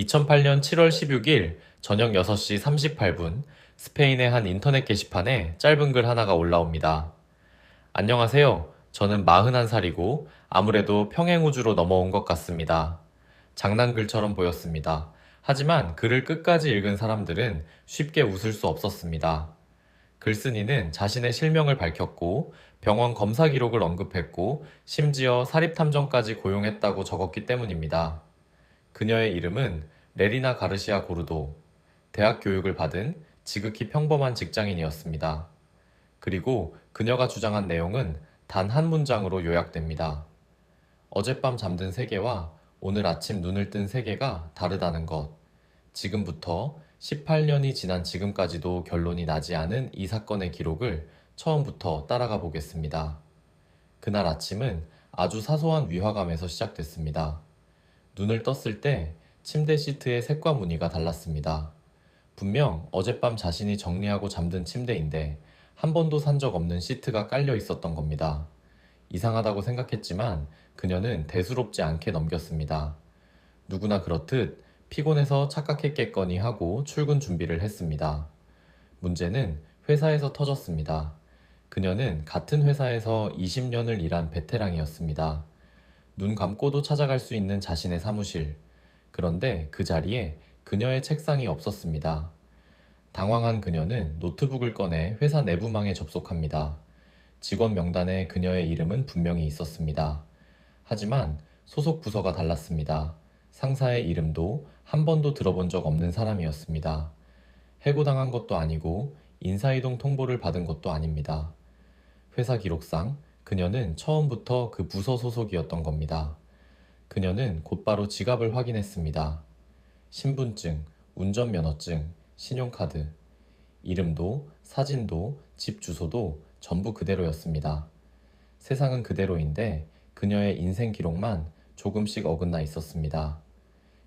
2008년 7월 16일 저녁 6시 38분 스페인의 한 인터넷 게시판에 짧은 글 하나가 올라옵니다. 안녕하세요. 저는 41살이고 아무래도 평행우주로 넘어온 것 같습니다. 장난글처럼 보였습니다. 하지만 글을 끝까지 읽은 사람들은 쉽게 웃을 수 없었습니다. 글쓴이는 자신의 실명을 밝혔고 병원 검사 기록을 언급했고 심지어 사립탐정까지 고용했다고 적었기 때문입니다. 그녀의 이름은 레리나 가르시아 고르도, 대학 교육을 받은 지극히 평범한 직장인이었습니다. 그리고 그녀가 주장한 내용은 단 한 문장으로 요약됩니다. 어젯밤 잠든 세계와 오늘 아침 눈을 뜬 세계가 다르다는 것. 지금부터 18년이 지난 지금까지도 결론이 나지 않은 이 사건의 기록을 처음부터 따라가 보겠습니다. 그날 아침은 아주 사소한 위화감에서 시작됐습니다. 눈을 떴을 때 침대 시트의 색과 무늬가 달랐습니다. 분명 어젯밤 자신이 정리하고 잠든 침대인데 한 번도 산 적 없는 시트가 깔려 있었던 겁니다. 이상하다고 생각했지만 그녀는 대수롭지 않게 넘겼습니다. 누구나 그렇듯 피곤해서 착각했겠거니 하고 출근 준비를 했습니다. 문제는 회사에서 터졌습니다. 그녀는 같은 회사에서 20년을 일한 베테랑이었습니다. 눈 감고도 찾아갈 수 있는 자신의 사무실. 그런데 그 자리에 그녀의 책상이 없었습니다. 당황한 그녀는 노트북을 꺼내 회사 내부망에 접속합니다. 직원 명단에 그녀의 이름은 분명히 있었습니다. 하지만 소속 부서가 달랐습니다. 상사의 이름도 한 번도 들어본 적 없는 사람이었습니다. 해고당한 것도 아니고 인사이동 통보를 받은 것도 아닙니다. 회사 기록상 그녀는 처음부터 그 부서 소속이었던 겁니다. 그녀는 곧바로 지갑을 확인했습니다. 신분증, 운전면허증, 신용카드, 이름도, 사진도, 집 주소도 전부 그대로였습니다. 세상은 그대로인데 그녀의 인생 기록만 조금씩 어긋나 있었습니다.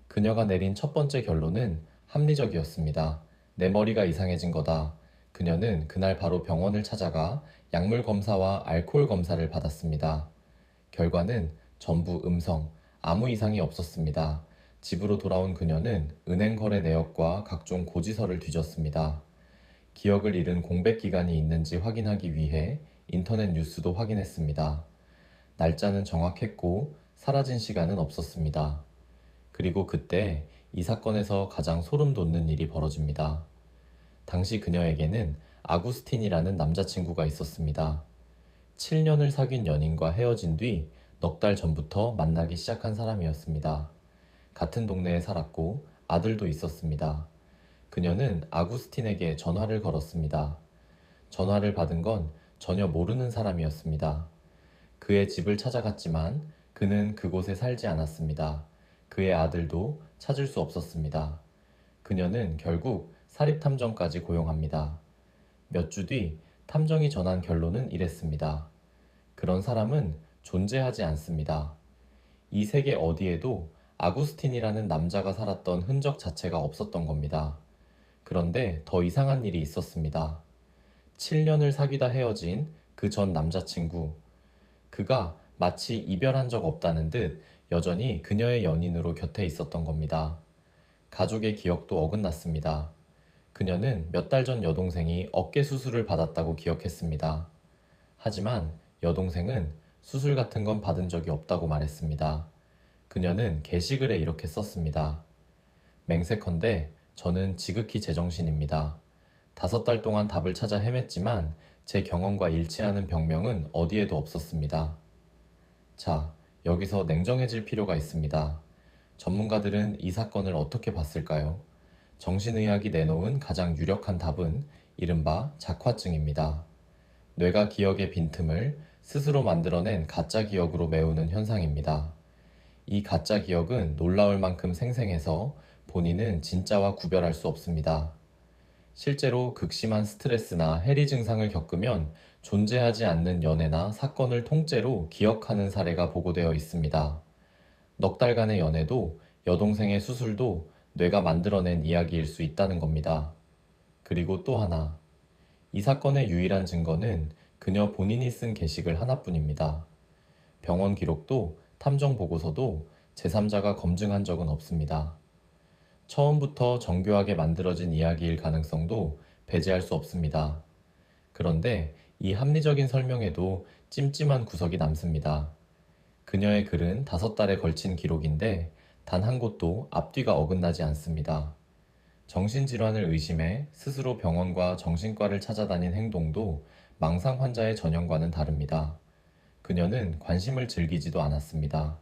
그녀가 내린 첫 번째 결론은 합리적이었습니다. 내 머리가 이상해진 거다. 그녀는 그날 바로 병원을 찾아가 약물 검사와 알코올 검사를 받았습니다. 결과는 전부 음성, 아무 이상이 없었습니다. 집으로 돌아온 그녀는 은행 거래 내역과 각종 고지서를 뒤졌습니다. 기억을 잃은 공백 기간이 있는지 확인하기 위해 인터넷 뉴스도 확인했습니다. 날짜는 정확했고 사라진 시간은 없었습니다. 그리고 그때 이 사건에서 가장 소름 돋는 일이 벌어집니다. 당시 그녀에게는 아구스틴이라는 남자친구가 있었습니다. 7년을 사귄 연인과 헤어진 뒤 넉 달 전부터 만나기 시작한 사람이었습니다. 같은 동네에 살았고 아들도 있었습니다. 그녀는 아구스틴에게 전화를 걸었습니다. 전화를 받은 건 전혀 모르는 사람이었습니다. 그의 집을 찾아갔지만 그는 그곳에 살지 않았습니다. 그의 아들도 찾을 수 없었습니다. 그녀는 결국 사립탐정까지 고용합니다. 몇 주 뒤 탐정이 전한 결론은 이랬습니다. 그런 사람은 존재하지 않습니다. 이 세계 어디에도 아구스틴이라는 남자가 살았던 흔적 자체가 없었던 겁니다. 그런데 더 이상한 일이 있었습니다. 7년을 사귀다 헤어진 그 전 남자친구. 그가 마치 이별한 적 없다는 듯 여전히 그녀의 연인으로 곁에 있었던 겁니다. 가족의 기억도 어긋났습니다. 그녀는 몇 달 전 여동생이 어깨 수술을 받았다고 기억했습니다. 하지만 여동생은 수술 같은 건 받은 적이 없다고 말했습니다. 그녀는 게시글에 이렇게 썼습니다. 맹세컨대 저는 지극히 제정신입니다. 5달 동안 답을 찾아 헤맸지만 제 경험과 일치하는 병명은 어디에도 없었습니다. 자, 여기서 냉정해질 필요가 있습니다. 전문가들은 이 사건을 어떻게 봤을까요? 정신의학이 내놓은 가장 유력한 답은 이른바 작화증입니다. 뇌가 기억의 빈틈을 스스로 만들어낸 가짜 기억으로 메우는 현상입니다. 이 가짜 기억은 놀라울 만큼 생생해서 본인은 진짜와 구별할 수 없습니다. 실제로 극심한 스트레스나 해리 증상을 겪으면 존재하지 않는 연애나 사건을 통째로 기억하는 사례가 보고되어 있습니다. 넉 달간의 연애도 여동생의 수술도 뇌가 만들어낸 이야기일 수 있다는 겁니다. 그리고 또 하나. 이 사건의 유일한 증거는 그녀 본인이 쓴 게시글 하나뿐입니다. 병원 기록도 탐정 보고서도 제3자가 검증한 적은 없습니다. 처음부터 정교하게 만들어진 이야기일 가능성도 배제할 수 없습니다. 그런데 이 합리적인 설명에도 찜찜한 구석이 남습니다. 그녀의 글은 5달에 걸친 기록인데 단 한 곳도 앞뒤가 어긋나지 않습니다. 정신질환을 의심해 스스로 병원과 정신과를 찾아다닌 행동도 망상 환자의 전형과는 다릅니다. 그녀는 관심을 즐기지도 않았습니다.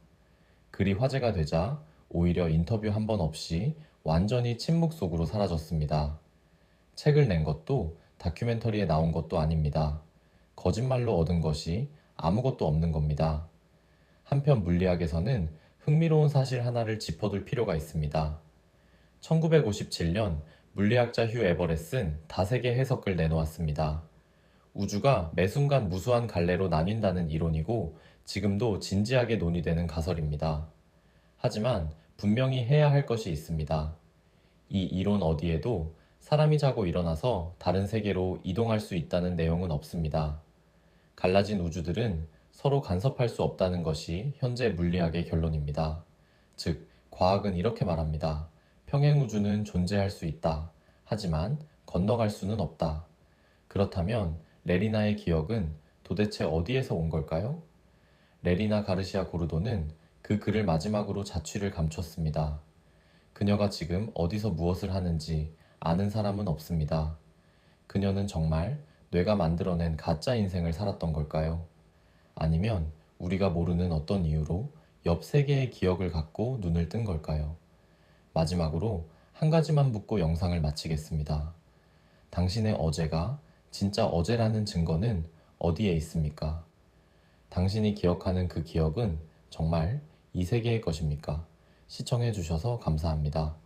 글이 화제가 되자 오히려 인터뷰 한 번 없이 완전히 침묵 속으로 사라졌습니다. 책을 낸 것도 다큐멘터리에 나온 것도 아닙니다. 거짓말로 얻은 것이 아무것도 없는 겁니다. 한편 물리학에서는 흥미로운 사실 하나를 짚어둘 필요가 있습니다. 1957년 물리학자 휴 에버렛은 다세계 해석을 내놓았습니다. 우주가 매 순간 무수한 갈래로 나뉜다는 이론이고 지금도 진지하게 논의되는 가설입니다. 하지만 분명히 해야 할 것이 있습니다. 이 이론 어디에도 사람이 자고 일어나서 다른 세계로 이동할 수 있다는 내용은 없습니다. 갈라진 우주들은 서로 간섭할 수 없다는 것이 현재 물리학의 결론입니다. 즉, 과학은 이렇게 말합니다. 평행우주는 존재할 수 있다. 하지만 건너갈 수는 없다. 그렇다면 레리나의 기억은 도대체 어디에서 온 걸까요? 레리나 가르시아 고르도는 그 글을 마지막으로 자취를 감췄습니다. 그녀가 지금 어디서 무엇을 하는지 아는 사람은 없습니다. 그녀는 정말 뇌가 만들어낸 가짜 인생을 살았던 걸까요? 아니면 우리가 모르는 어떤 이유로 옆 세계의 기억을 갖고 눈을 뜬 걸까요? 마지막으로 한 가지만 묻고 영상을 마치겠습니다. 당신의 어제가 진짜 어제라는 증거는 어디에 있습니까? 당신이 기억하는 그 기억은 정말 이 세계의 것입니까? 시청해주셔서 감사합니다.